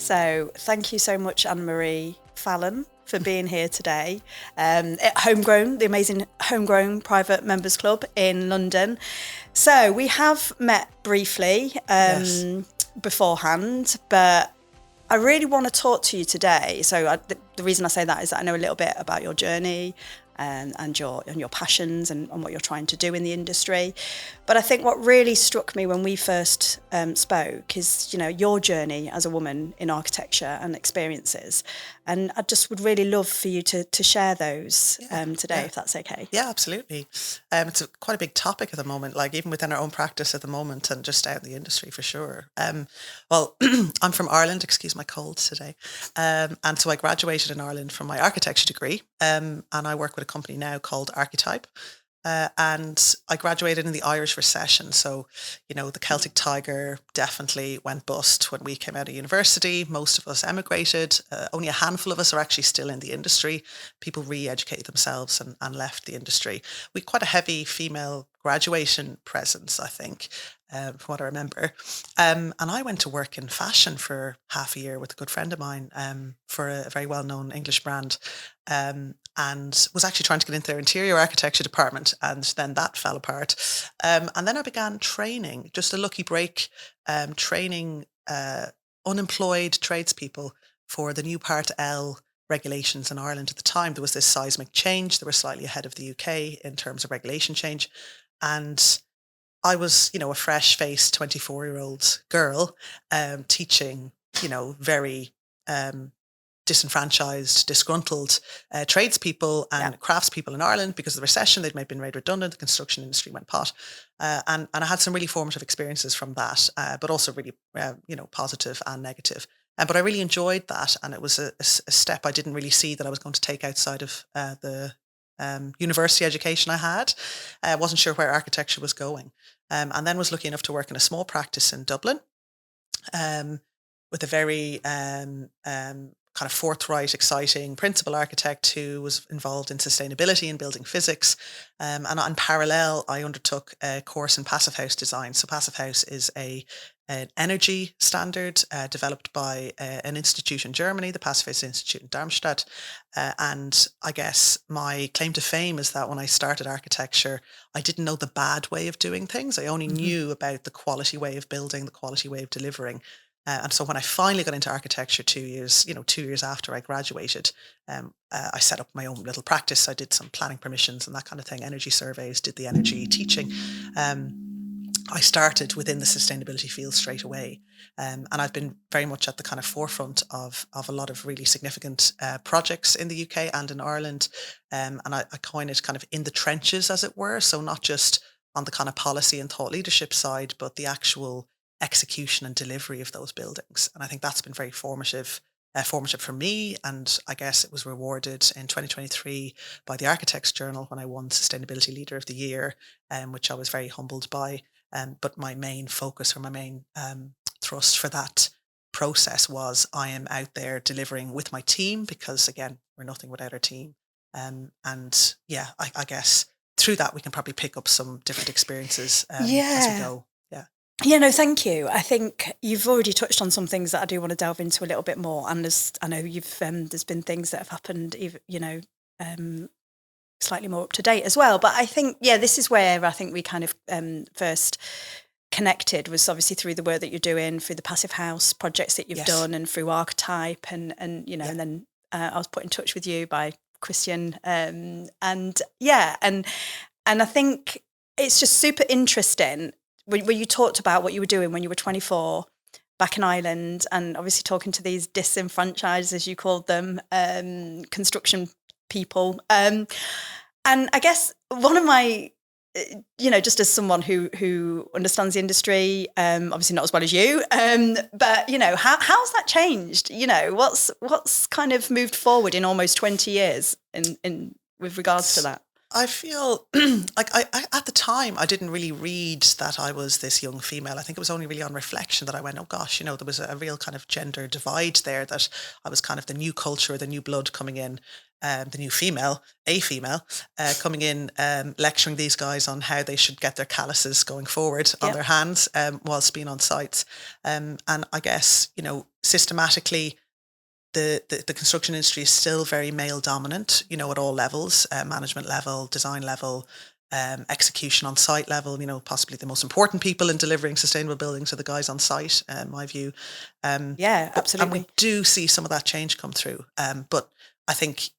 So thank you so much, Ann-Marie Fallon, for being here today at Homegrown, the amazing Homegrown Private Members Club in London. So we have met briefly Yes. beforehand, but I really want to talk to you today. So the reason I say that is that I know a little bit about your journey and your passions and what you're trying to do in the industry. But I think what really struck me when we first spoke is, your journey as a woman in architecture and experiences. And I just would really love for you to share those today, if that's okay. Yeah, absolutely. It's quite a big topic at the moment, like even within our own practice at the moment and just out in the industry for sure. Well, I'm from Ireland, excuse my cold today. And so I graduated in Ireland from my architecture degree, and I work with a company now called Archetype. And I graduated in the Irish recession. So, the Celtic Tiger definitely went bust when we came out of university. Most of us emigrated. Only a handful of us are actually still in the industry. People re-educated themselves and left the industry. We had quite a heavy female graduation presence, I think, from what I remember. And I went to work in fashion for half a year with a good friend of mine for a very well-known English brand. And was actually trying to get into their interior architecture department, and then that fell apart. And then I began training, just a lucky break, training unemployed tradespeople for the new Part L regulations in Ireland at the time. There was this seismic change. They were slightly ahead of the UK in terms of regulation change. And I was, a fresh-faced 24-year-old girl teaching, very disenfranchised, disgruntled tradespeople and craftspeople in Ireland because of the recession. They'd been made redundant. The construction industry went pot. And I had some really formative experiences from that, but also really, positive and negative. But I really enjoyed that. And it was a step I didn't really see that I was going to take outside of the university education I had. I wasn't sure where architecture was going. And then was lucky enough to work in a small practice in Dublin with a very kind of forthright, exciting principal architect who was involved in sustainability and building physics. And in parallel, I undertook a course in passive house design. So passive house is an energy standard developed by an institute in Germany, the Passive House Institute in Darmstadt. And I guess my claim to fame is that when I started architecture, I didn't know the bad way of doing things. I only knew about the quality way of building, the quality way of delivering. And so when I finally got into architecture 2 years, 2 years after I graduated, I set up my own little practice. I did some planning permissions and that kind of thing, energy surveys, did the energy teaching. I started within the sustainability field straight away. And I've been very much at the kind of forefront of a lot of really significant projects in the UK and in Ireland. And I coin it kind of in the trenches, as it were. So not just on the kind of policy and thought leadership side, but the actual execution and delivery of those buildings. And I think that's been very formative for me. And I guess it was rewarded in 2023 by the Architects Journal when I won Sustainability Leader of the Year, which I was very humbled by. But my main focus or my main thrust for that process was I am out there delivering with my team because, again, we're nothing without our team. And yeah, I guess through that we can probably pick up some different experiences as we go. Yeah, no, thank you. I think you've already touched on some things that I do want to delve into a little bit more. And I know you've there's been things that have happened, slightly more up to date as well. But I think, this is where I think we kind of first connected was obviously through the work that you're doing, through the Passive House projects that you've done, and through Archetype, and and then I was put in touch with you by Christian, and I think it's just super interesting. When you talked about what you were doing when you were 24 back in Ireland, and obviously talking to these disenfranchised, as you called them, construction people. And I guess one of my, just as someone who understands the industry, obviously not as well as you, but, how's that changed? What's kind of moved forward in almost 20 years in with regards to that? I feel like I at the time, I didn't really read that I was this young female. I think it was only really on reflection that I went, oh gosh, there was a real kind of gender divide there, that I was kind of the new culture, the new blood coming in. the new female, coming in, lecturing these guys on how they should get their calluses going forward on their hands whilst being on sites. And I guess, systematically, the construction industry is still very male dominant, at all levels, management level, design level, execution on site level. Possibly the most important people in delivering sustainable buildings are the guys on site, in my view. Absolutely. And we do see some of that change come through. But I think,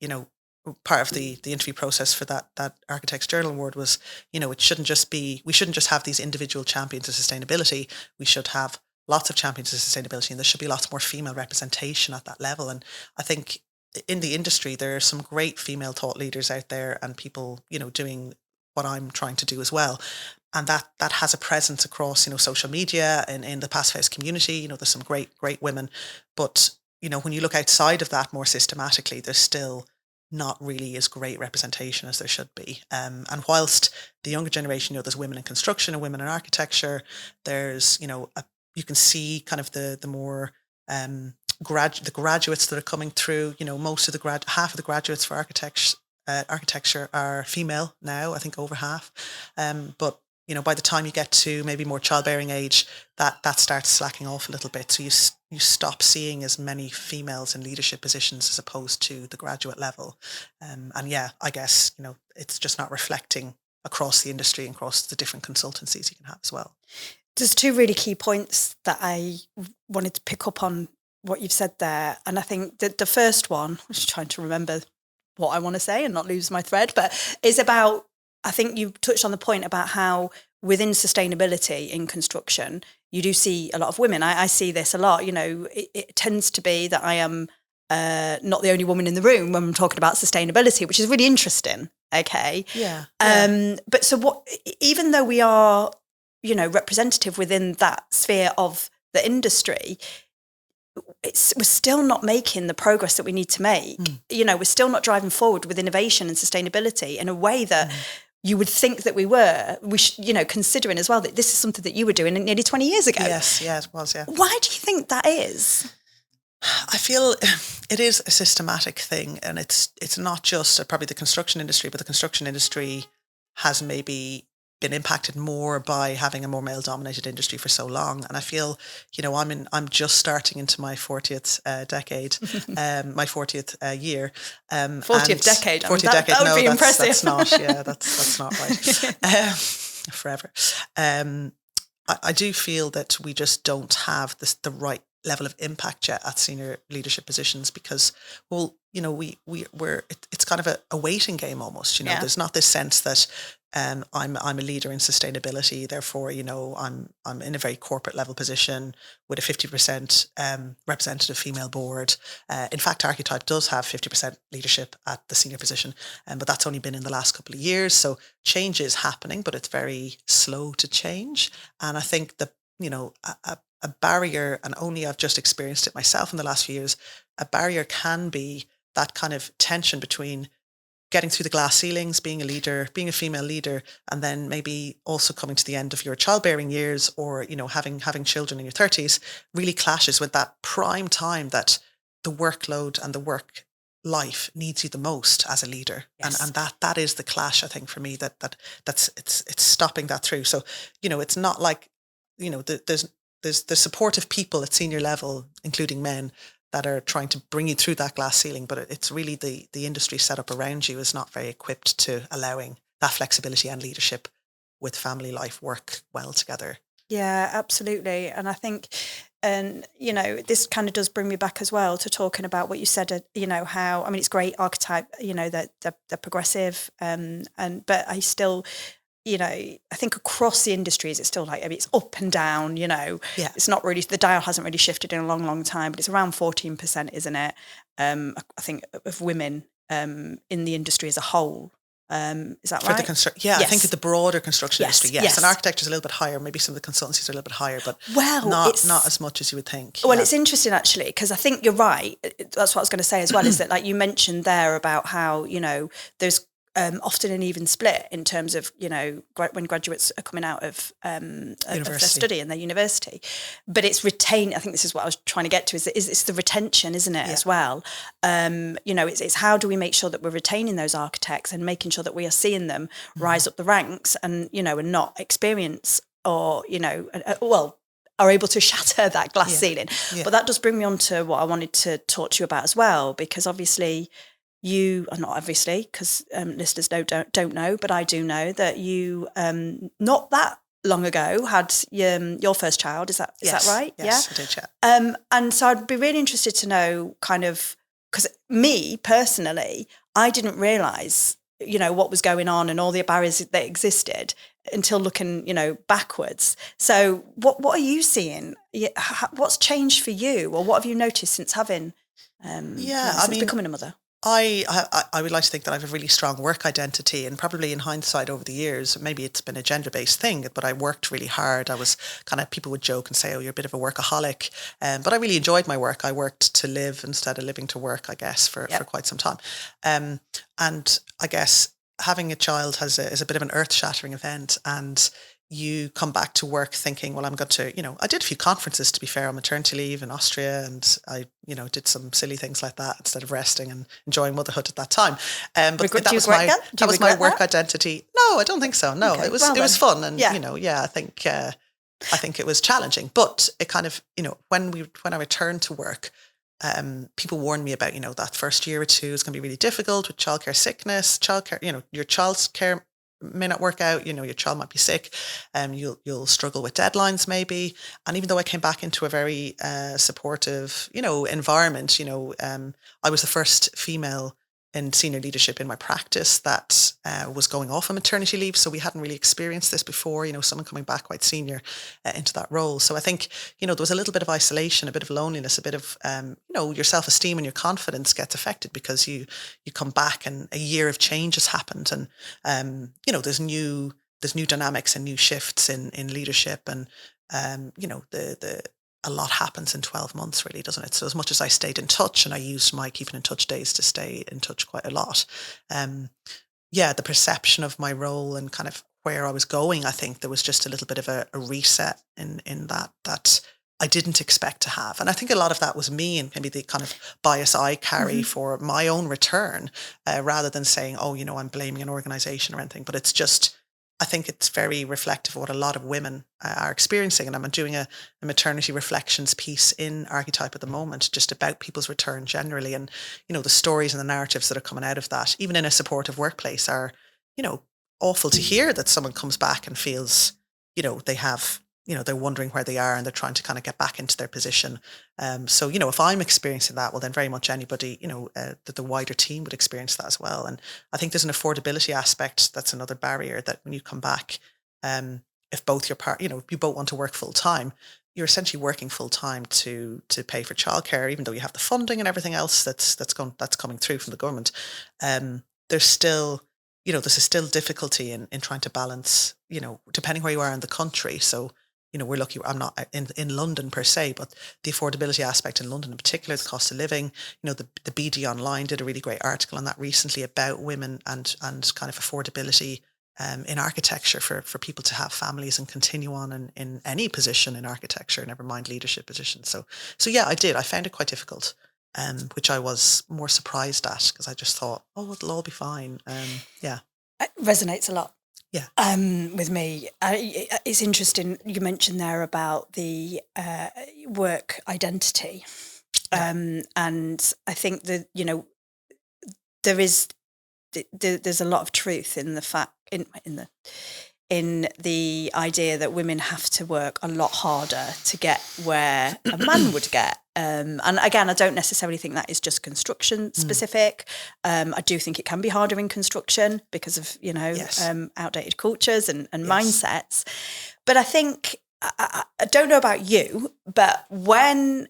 part of the interview process for that Architects Journal Award was, we shouldn't just have these individual champions of sustainability. We should have lots of champions of sustainability, and there should be lots more female representation at that level. And I think in the industry, there are some great female thought leaders out there and people, doing what I'm trying to do as well. And that has a presence across, social media and in the Passive House community. There's some great women. But, when you look outside of that more systematically, there's still not really as great representation as there should be. And whilst the younger generation, there's women in construction and women in architecture, there's, you can see kind of the more the graduates that are coming through. Most of half of the graduates for architecture are female now. I think over half. But by the time you get to maybe more childbearing age, that starts slacking off a little bit. So you stop seeing as many females in leadership positions as opposed to the graduate level. I guess it's just not reflecting across the industry and across the different consultancies you can have as well. There's two really key points that I wanted to pick up on what you've said there. And I think that the first one, I was trying to remember what I want to say and not lose my thread, but is about, I think you touched on the point about how within sustainability in construction, you do see a lot of women. I see this a lot. It tends to be that I am not the only woman in the room when I'm talking about sustainability, which is really interesting. Okay. Yeah. But so what, even though we are, representative within that sphere of the industry, we're still not making the progress that we need to make. We're still not driving forward with innovation and sustainability in a way that you would think that we were. Considering as well that this is something that you were doing nearly 20 years ago. Yes, it was, yeah. Why do you think that is? I feel it is a systematic thing, and it's not just probably the construction industry, but the construction industry has maybe been impacted more by having a more male-dominated industry for so long. And I feel, I'm just starting into my 40th decade, my 40th year. 40th decade. 40th decade. That would be impressive. That's not. Yeah, that's not right. Forever. I do feel that we just don't have the right level of impact yet at senior leadership positions because, it's kind of a waiting game almost. There's not this sense that I'm a leader in sustainability. Therefore, I'm in a very corporate level position with a 50% representative female board. In fact, Archetype does have 50% leadership at the senior position, but that's only been in the last couple of years. So change is happening, but it's very slow to change. And I think that a barrier, and only I've just experienced it myself in the last few years, a barrier can be that kind of tension between getting through the glass ceilings, being a leader, being a female leader, and then maybe also coming to the end of your childbearing years or, having children in your 30s really clashes with that prime time that the workload and the work life needs you the most as a leader. Yes. And that is the clash, I think, for me, it's stopping that through. So, it's not like, there's supportive people at senior level, including men, that are trying to bring you through that glass ceiling, but it's really the industry set up around you is not very equipped to allowing that flexibility and leadership with family life work well together. Yeah, absolutely. And I think, this kind of does bring me back as well to talking about what you said, how, it's great Archetype, that they're progressive, but I still, I think across the industries, it's still it's up and down, Yeah. It's not really, the dial hasn't really shifted in a long, long time, but it's around 14%, isn't it? I think of women in the industry as a whole. Is that right? Yes. I think the broader construction industry, yes. And architecture is a little bit higher. Maybe some of the consultancies are a little bit higher, but not as much as you would think. Well, It's interesting actually, because I think you're right. That's what I was going to say as well, is that you mentioned there about how, there's often an even split in terms of, when graduates are coming out of their study and their university. But it's retain. I think this is what I was trying to get to, is it's the retention, isn't it, as well? It's how do we make sure that we're retaining those architects and making sure that we are seeing them rise up the ranks and, and not experience or, are able to shatter that glass ceiling. Yeah. But that does bring me on to what I wanted to talk to you about as well, because obviously you, not obviously, because listeners don't know, but I do know that you, not that long ago, had your first child. Is that right? Yes, I did, yeah. And so I'd be really interested to know kind of, because me personally, I didn't realise, what was going on and all the barriers that existed until looking, backwards. So what are you seeing? What's changed for you, or what have you noticed since having, since becoming a mother? I would like to think that I have a really strong work identity, and probably in hindsight over the years, maybe it's been a gender-based thing, but I worked really hard. I was people would joke and say, oh, you're a bit of a workaholic. But I really enjoyed my work. I worked to live instead of living to work, I guess, for quite some time. And I guess having a child is a bit of an earth-shattering event, and you come back to work thinking, well, I'm going to, I did a few conferences, to be fair, on maternity leave in Austria, and I, did some silly things like that instead of resting and enjoying motherhood at that time. But that was my work identity. No, I don't think so. No, okay. It was fun, and I think it was challenging, but it kind of, when I returned to work, people warned me about, that first year or two is going to be really difficult with childcare sickness, your child's care may not work out, your child might be sick, you'll struggle with deadlines maybe. And even though I came back into a very supportive, environment, I was the first female in senior leadership in my practice that was going off on maternity leave. So we hadn't really experienced this before, someone coming back quite senior into that role. So I think, there was a little bit of isolation, a bit of loneliness, a bit of, your self-esteem and your confidence gets affected because you come back and a year of change has happened. And, there's new dynamics and new shifts in leadership, and, a lot happens in 12 months, really, doesn't it? So as much as I stayed in touch, and I used my keeping in touch days to stay in touch quite a lot, the perception of my role and kind of where I was going, I think there was just a little bit of a reset in that I didn't expect to have. And I think a lot of that was me and maybe the kind of bias I carry for my own return, rather than saying, oh, I'm blaming an organization or anything. But it's just, I think it's very reflective of what a lot of women are experiencing. And I'm doing a maternity reflections piece in Archetype at the moment, just about people's return generally. And, the stories and the narratives that are coming out of that, even in a supportive workplace, are, awful to hear, that someone comes back and feels, they have, they're wondering where they are and they're trying to kind of get back into their position. So, if I'm experiencing that, well, then very much anybody, that the wider team would experience that as well. And I think there's an affordability aspect that's another barrier, that when you come back, if both you both want to work full time, you're essentially working full time to pay for childcare, even though you have the funding and everything else that's coming through from the government. There's still, there's still difficulty in trying to balance, depending where you are in the country. So, we're lucky I'm not in London per se, but the affordability aspect in London in particular, the cost of living, the BD Online did a really great article on that recently about women and kind of affordability in architecture for people to have families and continue on in any position in architecture, never mind leadership positions. So yeah, I found it quite difficult, which I was more surprised at, because I just thought, oh, it'll all be fine. It resonates a lot. Yeah. With me, it's interesting you mentioned there about the work identity, and I think that there's a lot of truth in the fact in the idea that women have to work a lot harder to get where a man would get. And again, I don't necessarily think that is just construction specific. I do think it can be harder in construction because of, outdated cultures and mindsets. But I think, I don't know about you, but when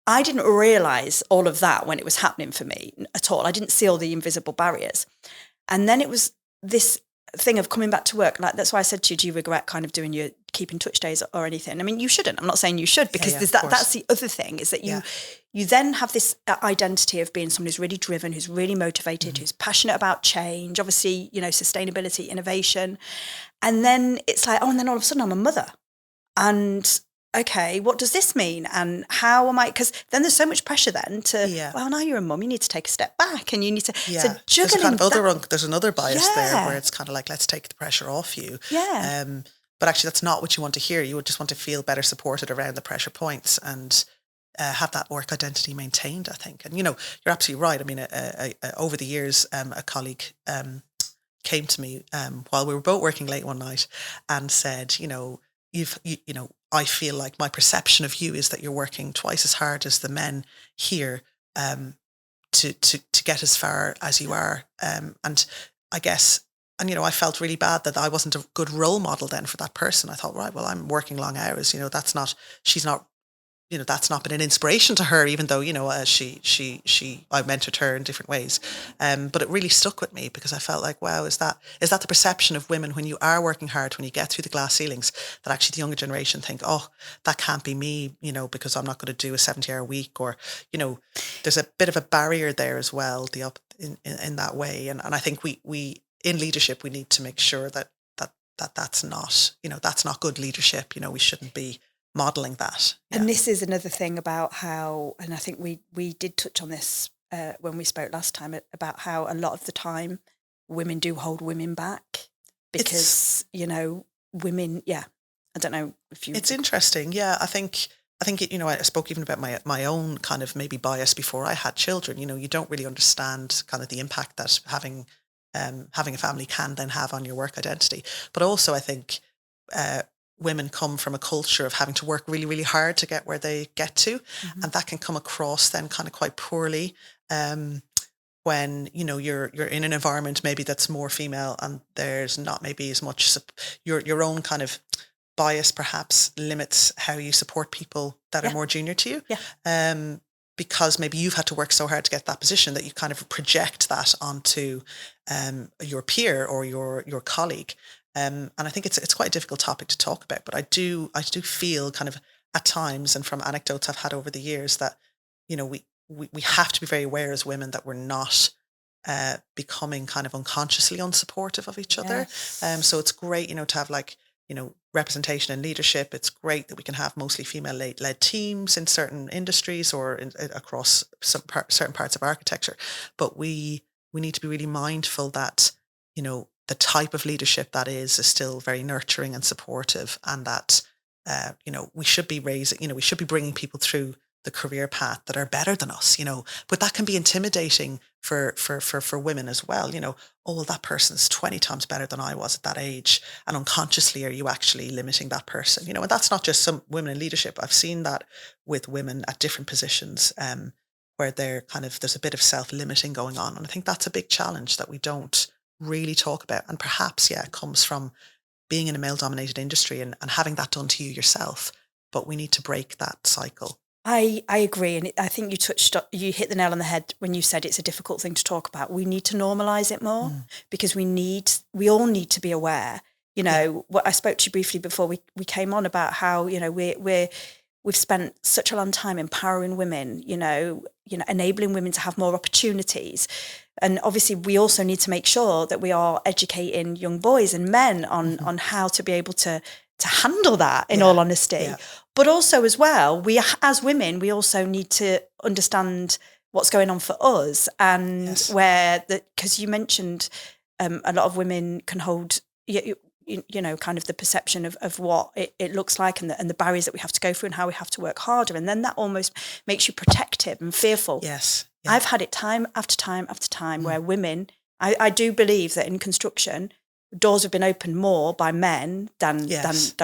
I didn't realise all of that when it was happening for me at all, I didn't see all the invisible barriers. And then it was this thing of coming back to work, like that's why I said to you, do you regret kind of doing your keep in touch days or anything? I mean, you shouldn't. I'm not saying you should, because there's that's the other thing, is that you then have this identity of being someone who's really driven, who's really motivated, who's passionate about change, obviously, sustainability, innovation. And then it's like, and then all of a sudden I'm a mother. And okay, what does this mean? And how am I? Because then there's so much pressure then to, well, now you're a mum, you need to take a step back, and you need to. So juggling there's another bias there where it's kind of like, let's take the pressure off you. Yeah. But actually, that's not what you want to hear. You would just want to feel better supported around the pressure points and have that work identity maintained, I think. And you're absolutely right. I mean, over the years, a colleague came to me while we were both working late one night and said, I feel like my perception of you is that you're working twice as hard as the men here to get as far as you are. And I guess, I felt really bad that I wasn't a good role model then for that person. I thought, right, well, I'm working long hours. She's not, that's not been an inspiration to her, even though, I mentored her in different ways. But it really stuck with me, because I felt like, wow, is that the perception of women when you are working hard, when you get through the glass ceilings, that actually the younger generation think, oh, that can't be me, because I'm not going to do a 70-hour week, or, there's a bit of a barrier there as well, in that way. And I think we in leadership, we need to make sure that's not, that's not good leadership. We shouldn't be modeling that. And this is another thing about how, and I think we did touch on this when we spoke last time, about how a lot of the time women do hold women back, because women, I don't know if you. It's interesting, I think I spoke even about my own kind of maybe bias before I had children. You don't really understand kind of the impact that having a family can then have on your work identity. But also, I think women come from a culture of having to work really, really hard to get where they get to. Mm-hmm. And that can come across then kind of quite poorly when, you're in an environment maybe that's more female, and there's not maybe as much, your own kind of bias perhaps limits how you support people that are more junior to you. Yeah. Because maybe you've had to work so hard to get that position that you kind of project that onto your peer or your colleague. And I think it's quite a difficult topic to talk about, but I do feel kind of at times, and from anecdotes I've had over the years, that we have to be very aware as women that we're not becoming kind of unconsciously unsupportive of each other. So it's great, to have representation and leadership. It's great that we can have mostly female-led teams in certain industries or across certain parts of architecture. But we need to be really mindful that, the type of leadership that is still very nurturing and supportive, and that, we should be we should be bringing people through the career path that are better than us, but that can be intimidating for women as well. Oh, well, that person's 20 times better than I was at that age. And unconsciously, are you actually limiting that person? And that's not just some women in leadership. I've seen that with women at different positions where there's a bit of self-limiting going on. And I think that's a big challenge that we don't really talk about. And perhaps, it comes from being in a male-dominated industry and having that done to you yourself. But we need to break that cycle. I agree, and I think you hit the nail on the head when you said it's a difficult thing to talk about. We need to normalise it more, because we all need to be aware. What I spoke to you briefly before we came on about how we've spent such a long time empowering women, enabling women to have more opportunities, and obviously we also need to make sure that we are educating young boys and men on how to be able to handle that, in all honesty. Yeah. But also as well, we as women, we also need to understand what's going on for us, and because you mentioned a lot of women can hold, kind of the perception of what it looks like, and the barriers that we have to go through, and how we have to work harder. And then that almost makes you protective and fearful. Yes. Yeah. I've had it time after time after time where women, I do believe that in construction, doors have been opened more by men than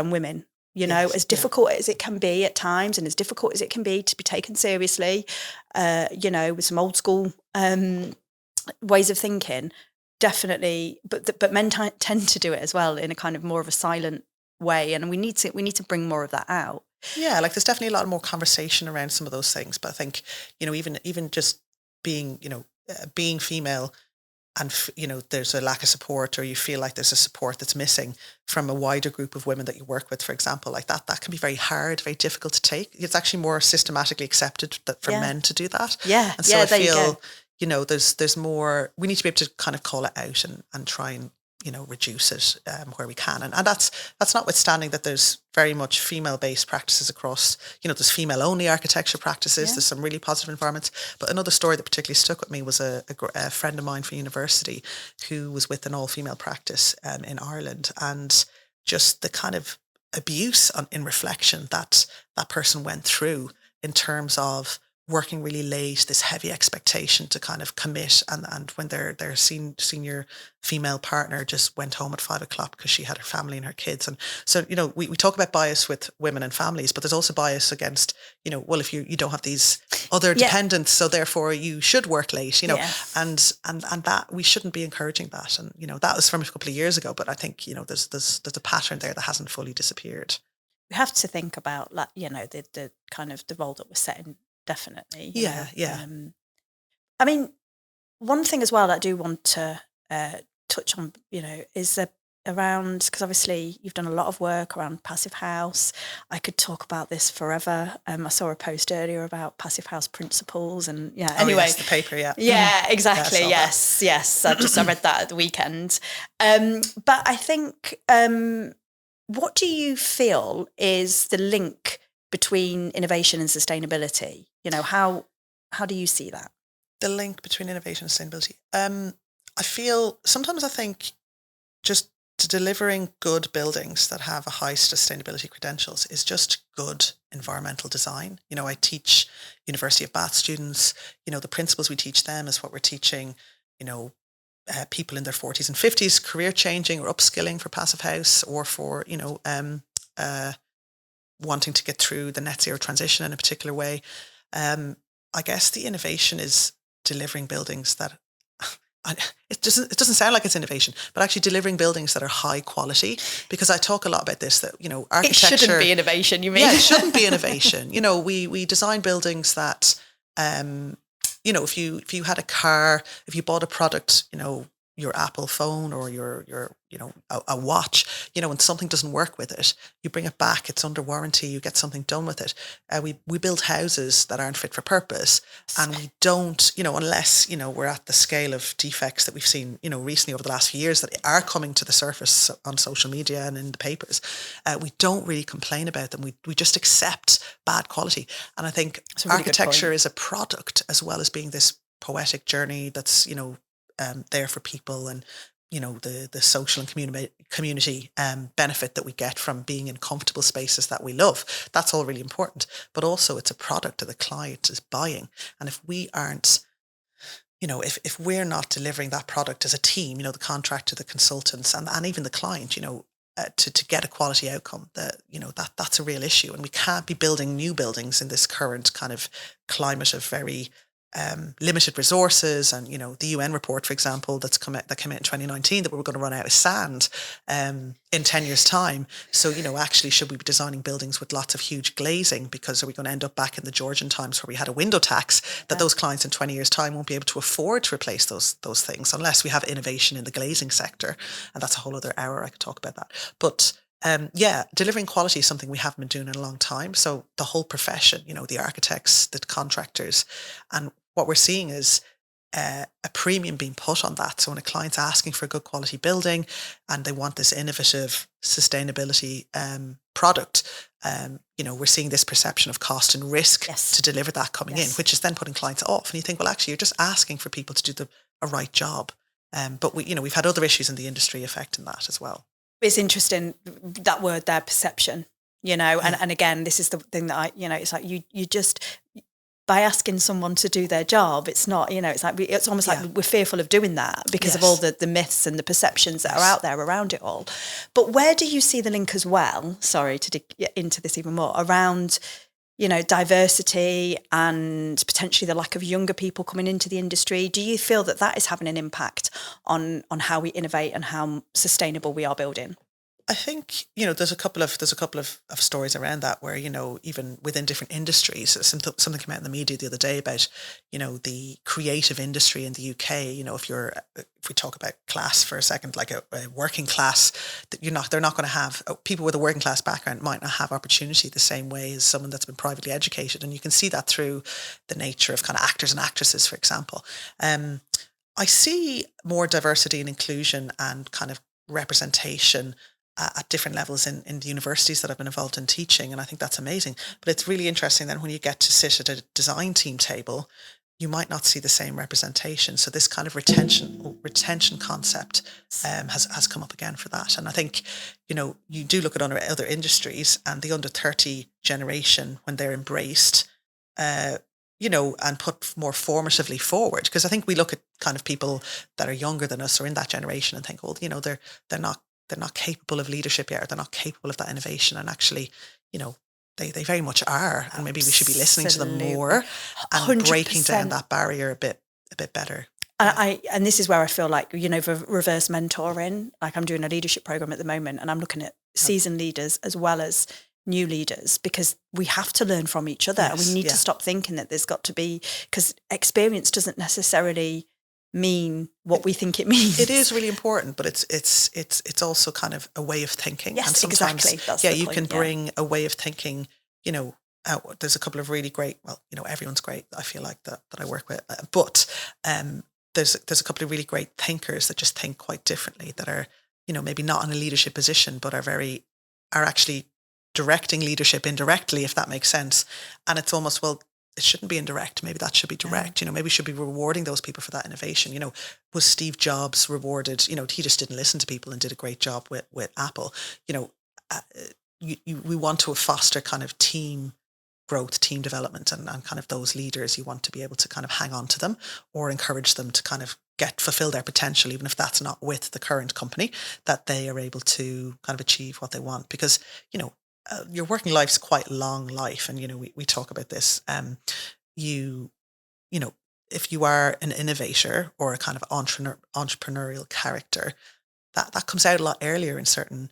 women. As difficult as it can be at times, and as difficult as it can be to be taken seriously, with some old school ways of thinking, definitely. But men tend to do it as well in a kind of more of a silent way, and we need to bring more of that out. Yeah, there's definitely a lot more conversation around some of those things. But I think even just being being female there's a lack of support, or you feel like there's a support that's missing from a wider group of women that you work with, for example, like that can be very hard, very difficult to take. It's actually more systematically accepted that for men to do that. Yeah. And so I there feel, there's more, we need to be able to kind of call it out and try and, reduce it where we can. And that's notwithstanding that there's very much female-based practices across, there's female-only architecture practices. There's some really positive environments. But another story that particularly stuck with me was a friend of mine from university who was with an all-female practice in Ireland, and just the kind of abuse in reflection that person went through in terms of working really late, this heavy expectation to kind of commit, and when their senior female partner just went home at 5 o'clock because she had her family and her kids. And so, we talk about bias with women and families, but there's also bias against, well, if you don't have these other dependents, so therefore you should work late, and that we shouldn't be encouraging that. And, that was from a couple of years ago, but I think, there's a pattern there that hasn't fully disappeared. We have to think about, like, the kind of the role that we're setting. Definitely. I mean, one thing as well that I do want to touch on, is around, because obviously you've done a lot of work around Passive House. I could talk about this forever. I saw a post earlier about Passive House principles, and anyway. Yes, the paper, Yeah, exactly. Yes. I read that at the weekend. But I think, what do you feel is the link between innovation and sustainability? How do you see that? The link between innovation and sustainability. I think just delivering good buildings that have a high sustainability credentials is just good environmental design. I teach University of Bath students, the principles we teach them is what we're teaching, people in their 40s and 50s, career changing or upskilling for Passive House, or for, wanting to get through the net zero transition in a particular way. I guess the innovation is delivering buildings that it doesn't sound like it's innovation, but actually delivering buildings that are high quality. Because I talk a lot about this, that architecture, it shouldn't be innovation. You mean? Yeah, it shouldn't be innovation. We design buildings that if you had a car, if you bought a product, your Apple phone or your a watch, and something doesn't work with it, you bring it back, it's under warranty, you get something done with it. We build houses that aren't fit for purpose, and we don't, unless, we're at the scale of defects that we've seen, recently over the last few years that are coming to the surface on social media and in the papers, we don't really complain about them. We just accept bad quality. And I think architecture is a product as well as being this poetic journey that's, there for people, and the social and community benefit that we get from being in comfortable spaces that we love. That's all really important, but also it's a product that the client is buying. And if we aren't, if we're not delivering that product as a team, the contractor, the consultants, and even the client, to get a quality outcome, that's a real issue. And we can't be building new buildings in this current kind of climate of very limited resources. And the UN report, for example, that came out in 2019, that we were going to run out of sand in 10 years time. So actually, should we be designing buildings with lots of huge glazing? Because are we going to end up back in the Georgian times where we had a window tax that those clients in 20 years time won't be able to afford to replace those things, unless we have innovation in the glazing sector? And that's a whole other hour. I could talk about that. But delivering quality is something we haven't been doing in a long time. So the whole profession, the architects, the contractors, and what we're seeing is a premium being put on that. So when a client's asking for a good quality building and they want this innovative sustainability product, we're seeing this perception of cost and risk to deliver that coming in, which is then putting clients off. And you think, well, actually, you're just asking for people to do a right job. But we've had other issues in the industry affecting that as well. It's interesting, that word there, perception, and again, this is the thing that it's like you just, by asking someone to do their job, it's not, it's almost like we're fearful of doing that because of all the myths and the perceptions that are out there around it all. But where do you see the link as well, sorry to dig into this even more, around, diversity and potentially the lack of younger people coming into the industry? Do you feel that is having an impact on how we innovate and how sustainable we are building? I think, there's a couple of stories around that where, even within different industries, something came out in the media the other day about, the creative industry in the UK. If we talk about class for a second, like a working class, that they're not going to have, people with a working class background might not have opportunity the same way as someone that's been privately educated. And you can see that through the nature of kind of actors and actresses, for example. I see more diversity and inclusion and kind of representation at different levels in the universities that I've been involved in teaching. And I think that's amazing. But it's really interesting then when you get to sit at a design team table, you might not see the same representation. So this kind of retention concept has come up again for that. And I think, you do look at other industries and the under 30 generation, when they're embraced, and put more formatively forward. Because I think we look at kind of people that are younger than us or in that generation and think, well, they're not capable of leadership yet, or they're not capable of that innovation. And actually, they very much are. And maybe we should be listening to them more and 100%. breaking down that barrier a bit better. And this is where I feel like, reverse mentoring, like I'm doing a leadership program at the moment and I'm looking at seasoned leaders as well as new leaders, because we have to learn from each other. Yes, and we need to stop thinking that there's got to be, because experience doesn't necessarily mean what we think it means. It is really important, but it's also kind of a way of thinking. Yes, and sometimes, exactly. That's you the point, can bring a way of thinking, there's a couple of really great, well, everyone's great, I feel like that I work with, but there's a couple of really great thinkers that just think quite differently, that are, maybe not in a leadership position, but are actually directing leadership indirectly, if that makes sense. And it's almost, well, it shouldn't be indirect. Maybe that should be direct. Maybe we should be rewarding those people for that innovation. Was Steve Jobs rewarded? He just didn't listen to people and did a great job with Apple. We want to foster kind of team growth, team development, and kind of those leaders. You want to be able to kind of hang on to them or encourage them to kind of fulfill their potential, even if that's not with the current company, that they are able to kind of achieve what they want. Because, your working life's quite a long life. And, we talk about this. If you are an innovator or a kind of entrepreneurial character, that comes out a lot earlier in certain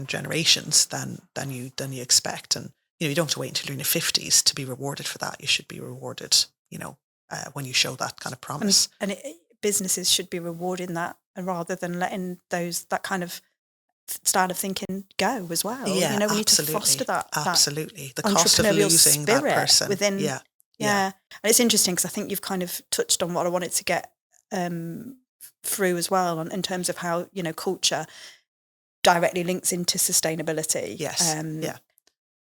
generations than you expect. And, you don't have to wait until you're in your 50s to be rewarded for that. You should be rewarded, when you show that kind of promise. And businesses should be rewarding that, rather than letting that kind of style of thinking go as well. Yeah, we need to foster that. Absolutely. The cost of losing that person. Within, yeah. And it's interesting because I think you've kind of touched on what I wanted to get through as well, in terms of how, culture directly links into sustainability. Yes.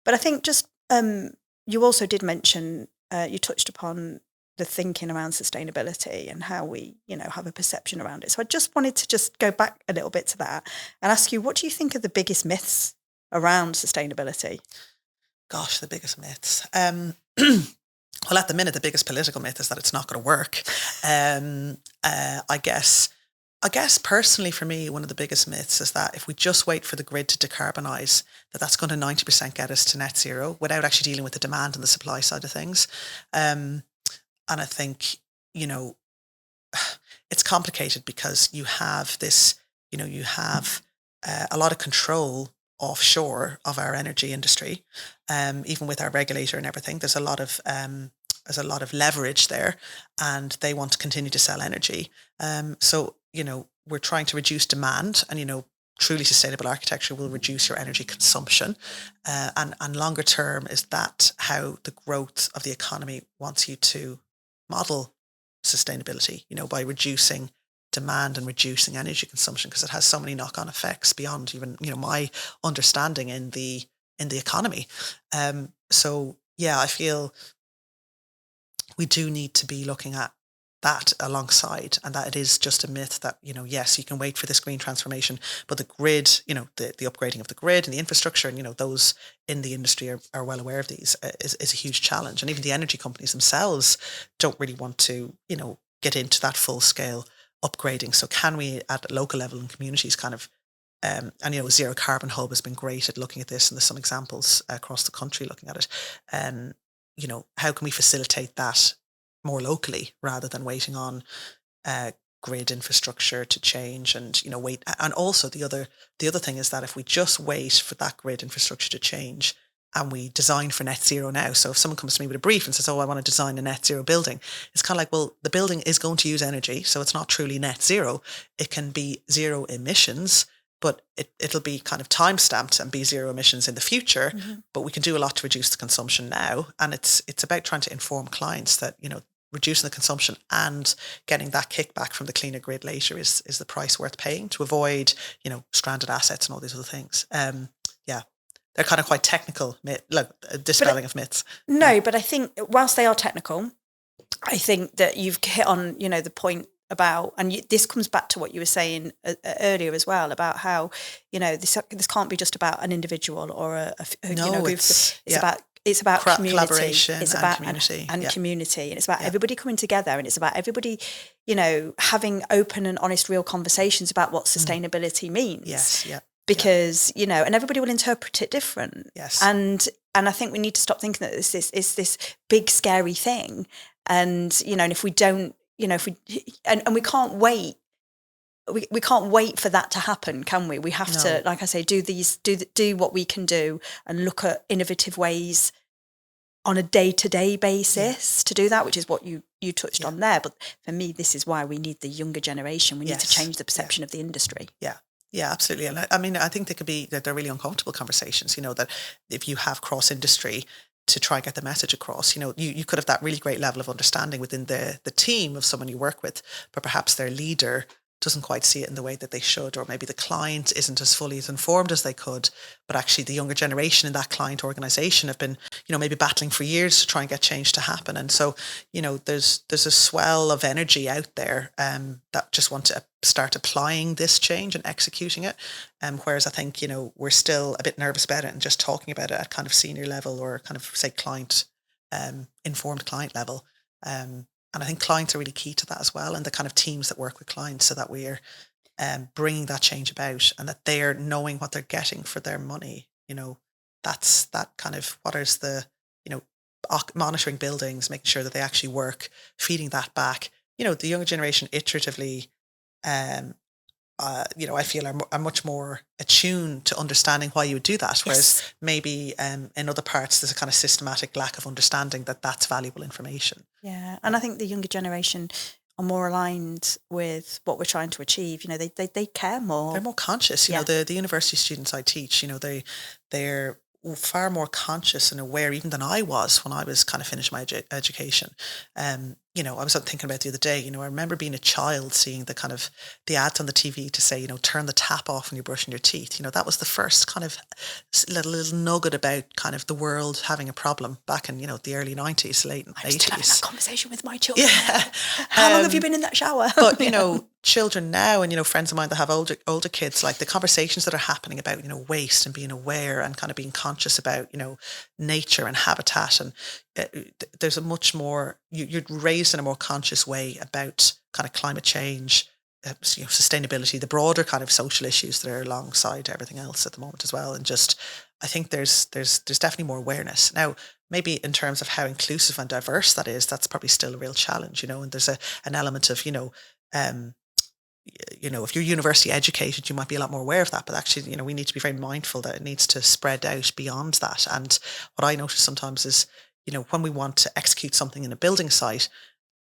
But I think just, you also did mention, you touched upon the thinking around sustainability and how we, have a perception around it. So I just wanted to just go back a little bit to that and ask you, what do you think are the biggest myths around sustainability? Gosh, the biggest myths. Well, at the minute, the biggest political myth is that it's not going to work. I guess personally for me, one of the biggest myths is that if we just wait for the grid to decarbonise, that's going to 90% get us to net zero without actually dealing with the demand and the supply side of things. And I think, it's complicated because you have this, you have a lot of control offshore of our energy industry. Even with our regulator and everything, there's a lot of leverage there, and they want to continue to sell energy. So, we're trying to reduce demand, and, truly sustainable architecture will reduce your energy consumption. And longer term, is that how the growth of the economy wants you to model sustainability, by reducing demand and reducing energy consumption, because it has so many knock-on effects beyond even, my understanding in the economy. So yeah, I feel we do need to be looking at that alongside, and that it is just a myth that, yes, you can wait for this green transformation, but the grid, the upgrading of the grid and the infrastructure, and, those in the industry are well aware of these, is a huge challenge. And even the energy companies themselves don't really want to, get into that full scale upgrading. So can we at a local level and communities kind of, and, Zero Carbon Hub has been great at looking at this, and there's some examples across the country looking at it. How can we facilitate that more locally rather than waiting on grid infrastructure to change and, wait. And also the other thing is that if we just wait for that grid infrastructure to change and we design for net zero now. So if someone comes to me with a brief and says, oh, I want to design a net zero building, it's kind of like, well, the building is going to use energy. So it's not truly net zero. It can be zero emissions, but it'll be kind of time stamped and be zero emissions in the future. Mm-hmm. But we can do a lot to reduce the consumption now. And it's about trying to inform clients that, reducing the consumption and getting that kickback from the cleaner grid later is the price worth paying to avoid, stranded assets and all these other things. They're kind of quite technical, dispelling of myths. No, but I think whilst they are technical, I think that you've hit on, the point about, and this comes back to what you were saying earlier as well, about how, this can't be just about an individual or a group. It's about community. Collaboration, it's about community. And community. And it's about everybody coming together, and it's about everybody, having open and honest, real conversations about what sustainability means. Yes, yeah. Because, and everybody will interpret it different. Yes. And I think we need to stop thinking that this is this big, scary thing. And, and if we don't, and we can't wait. We can't wait for that to happen, can we? We have to, like I say, do what we can do and look at innovative ways on a day-to-day basis to do that, which is what you touched on there. But for me, this is why we need the younger generation. We need to change the perception of the industry. Yeah. Yeah, absolutely. And I mean, I think they're really uncomfortable conversations, that if you have cross-industry to try and get the message across, you could have that really great level of understanding within the team of someone you work with, but perhaps their leader doesn't quite see it in the way that they should, or maybe the client isn't as fully as informed as they could, but actually the younger generation in that client organization have been, maybe battling for years to try and get change to happen. And so, there's a swell of energy out there that just want to start applying this change and executing it. Whereas I think, we're still a bit nervous about it and just talking about it at kind of senior level or kind of, say, client, informed client level. And I think clients are really key to that as well, and the kind of teams that work with clients, so that we're bringing that change about and that they're knowing what they're getting for their money. That's that kind of, what is the, monitoring buildings, making sure that they actually work, feeding that back. The younger generation iteratively, I feel are much more attuned to understanding why you would do that. Whereas maybe in other parts, there's a kind of systematic lack of understanding that that's valuable information. Yeah. And I think the younger generation are more aligned with what we're trying to achieve. They care more. They're more conscious. The university students I teach, they're far more conscious and aware even than I was when I was kind of finished my education. I was thinking about the other day, I remember being a child seeing the kind of the ads on the TV to say, turn the tap off when you're brushing your teeth. That was the first kind of little nugget about kind of the world having a problem back in, the early 90s, late 80s. I'm still having that conversation with my children. Yeah. How long have you been in that shower? But, children now and, friends of mine that have older kids, like the conversations that are happening about, waste and being aware and kind of being conscious about, nature and habitat. And there's a much more, you're raised in a more conscious way about kind of climate change, sustainability, the broader kind of social issues that are alongside everything else at the moment as well. And just, I think there's definitely more awareness. Now, maybe in terms of how inclusive and diverse that is, that's probably still a real challenge, and there's an element of, if you're university educated, you might be a lot more aware of that. But actually, we need to be very mindful that it needs to spread out beyond that. And what I notice sometimes is, when we want to execute something in a building site,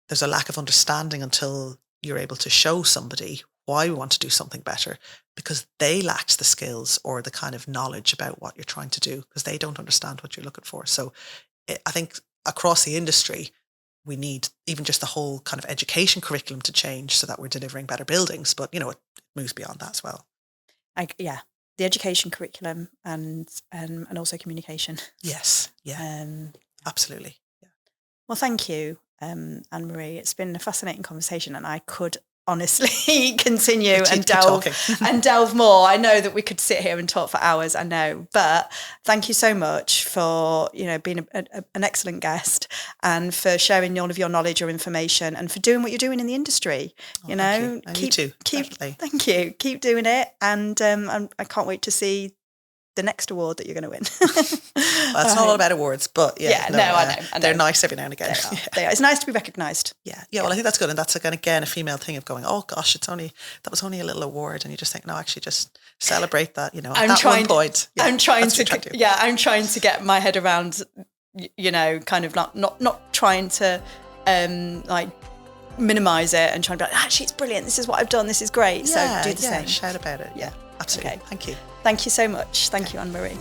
there's a lack of understanding until you're able to show somebody why we want to do something better, because they lack the skills or the kind of knowledge about what you're trying to do, because they don't understand what you're looking for. So I think across the industry, we need even just the whole kind of education curriculum to change so that we're delivering better buildings. But, it moves beyond that as well. The education curriculum and also communication. Yes. Yeah. Absolutely. Yeah. Well, thank you, Ann-Marie. It's been a fascinating conversation, and I could honestly continue and delve more. I know that we could sit here and talk for hours, I know, but thank you so much for being an excellent guest, and for sharing all of your knowledge, your information, and for doing what you're doing in the industry. Thank you. And you too. Thank you. Keep doing it, and I can't wait to see the next award that you're going to win. Well, it's not all about awards, but I know. They're nice every now and again. They are. It's nice to be recognised. Yeah. Well, I think that's good. And that's, again, a female thing of going, oh gosh, that was only a little award. And you just think, no, actually just celebrate that, at that one point. Yeah, I'm trying to get my head around, kind of not trying to like minimise it and trying to be like, actually it's brilliant, this is what I've done, this is great. So do the same. Shout about it. Yeah, absolutely. Okay. Thank you. Thank you so much. Thank you, Ann-Marie.